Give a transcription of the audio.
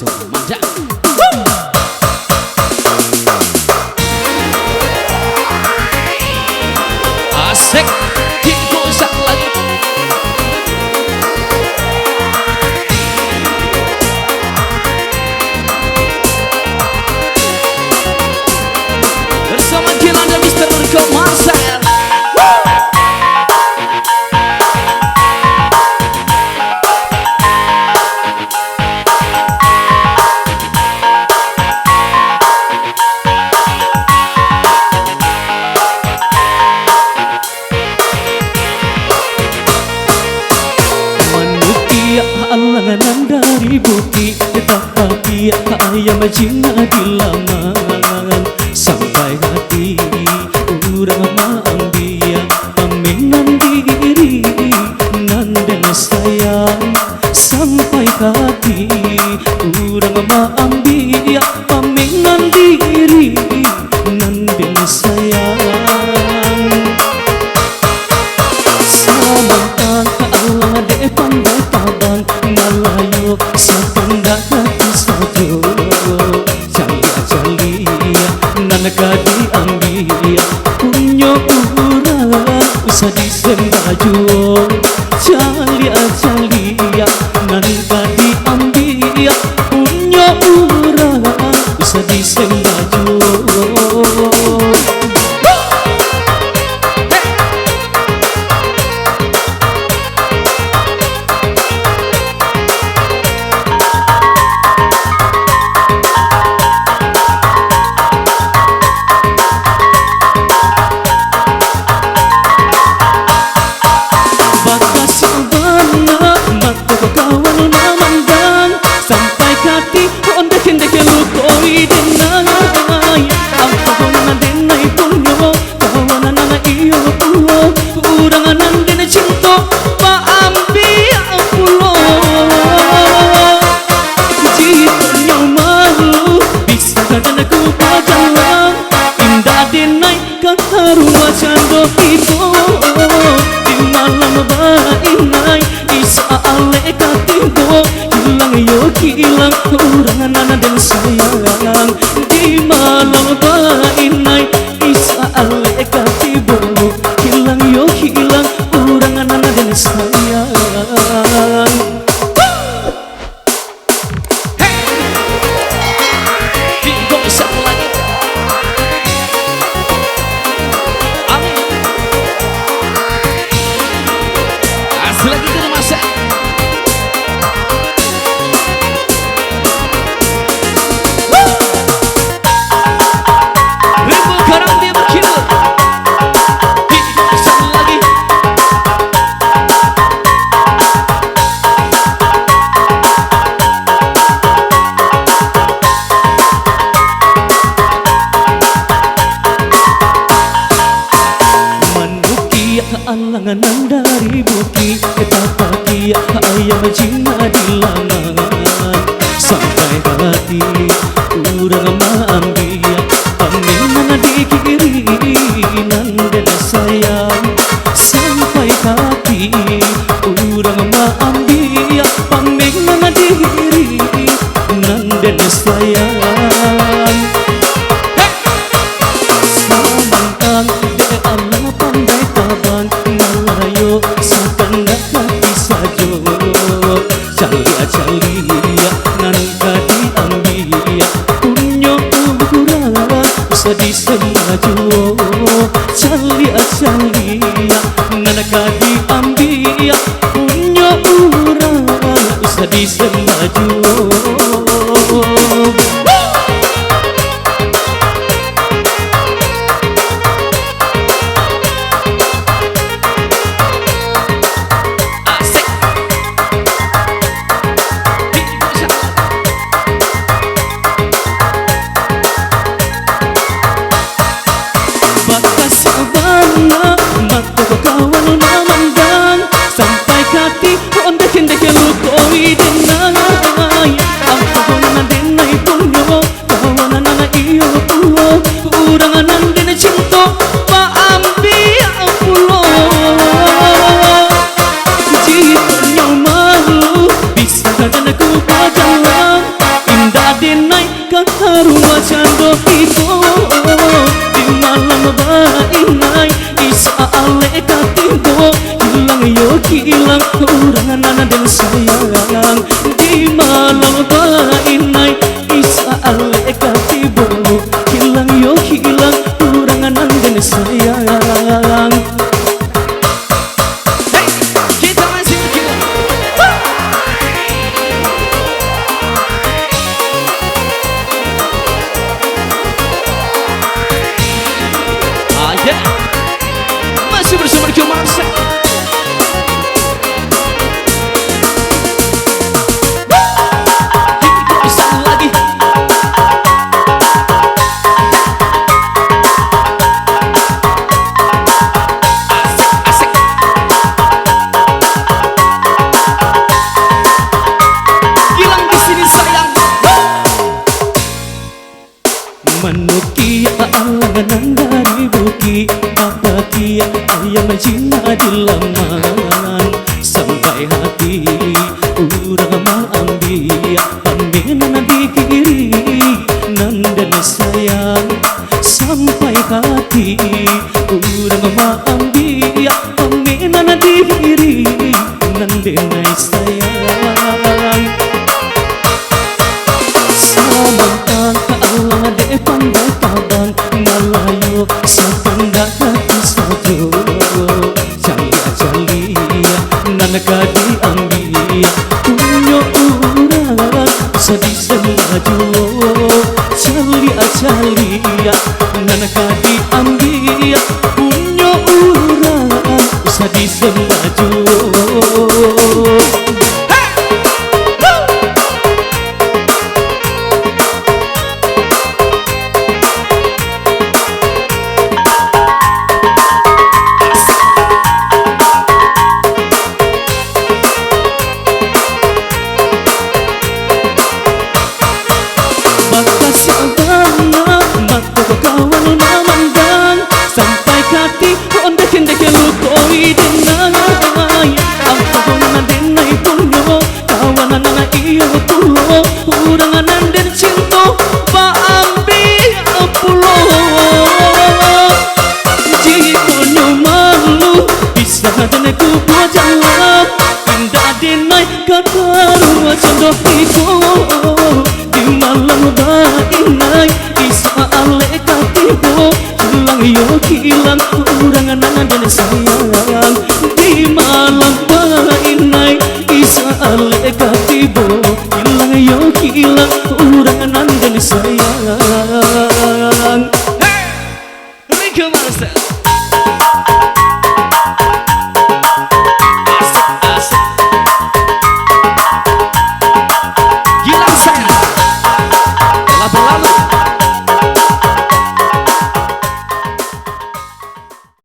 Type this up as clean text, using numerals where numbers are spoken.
satu manja. Asik, digosak lagi. Bersama Gilang dan Mr. Rico Marcel. Alangan dari bukti betapa dia ayam jina di laman sampai hati urang maambia paminan diri nanden sayang sampai hati urang maambia paminan diri nanden sayang samantang alang de pandai tabang malayo sa tanda hati sajo calia nanagadi ambia punyo urang usa disembaju calia nanagadi ambia punyo urang usa disembaju. Rumah cando itu di malam bainai isa ale katibo hilang yo hilang urang nana dan sayang di malam bainai isa ale katibo hilang yo hilang urang nana dan sayang. Lagi ke rumah saya. Ribu karang dia berkilau. Digosak lagi. Manukia alangan dari bukti betapa dia ayam jina di laman sampai hati urang maambia paminan di kiri nanden sayang sampai hati urang maambia paminan diri nanden sayang. Samantang de alang pandai tabang malayo sa tanda hati sajo calia nanagadi ambia punyo urang usa disembaju calia nanagadi ambia punyo urang usa disembaju. Sampai hati onde kende ke lu koi denai hilang orang dan sayang di malam bainai isa aleka tibo hilang yo hilang orang dan sayang. Hey, kita masih berkilau. Yeah. Masih bersama Rio Marsa. Bisa lagi. Asik, asik. Gilang di sini sayang. Manukia alangan dari buki apatia ayam Cina di laman sampai hati urang maambia pamenan di kiri nandan sayang sampai hati urang maambia pamenan di kiri nandan sayang. Samantang Allah depan batabang Malayo sa pandak hati sajo Jalia-jalia nanagadi ambiya Punyo urang sedih semaju Jalia-jalia nanagadi ambiya Punyo urang sedih semaju. Sampai kaki ondek-ondek lukoi denai Ampun denai puno kawanan iyo pulo urangan den cinto paambi pulo jiko malu bisa deneku buat indah denai kataru condok iko di malam bainai isa aleka tibo hilang yo hilang orang dan sayang di malam bainai isa aleka tibo hilang yo hilang orang dan sayang.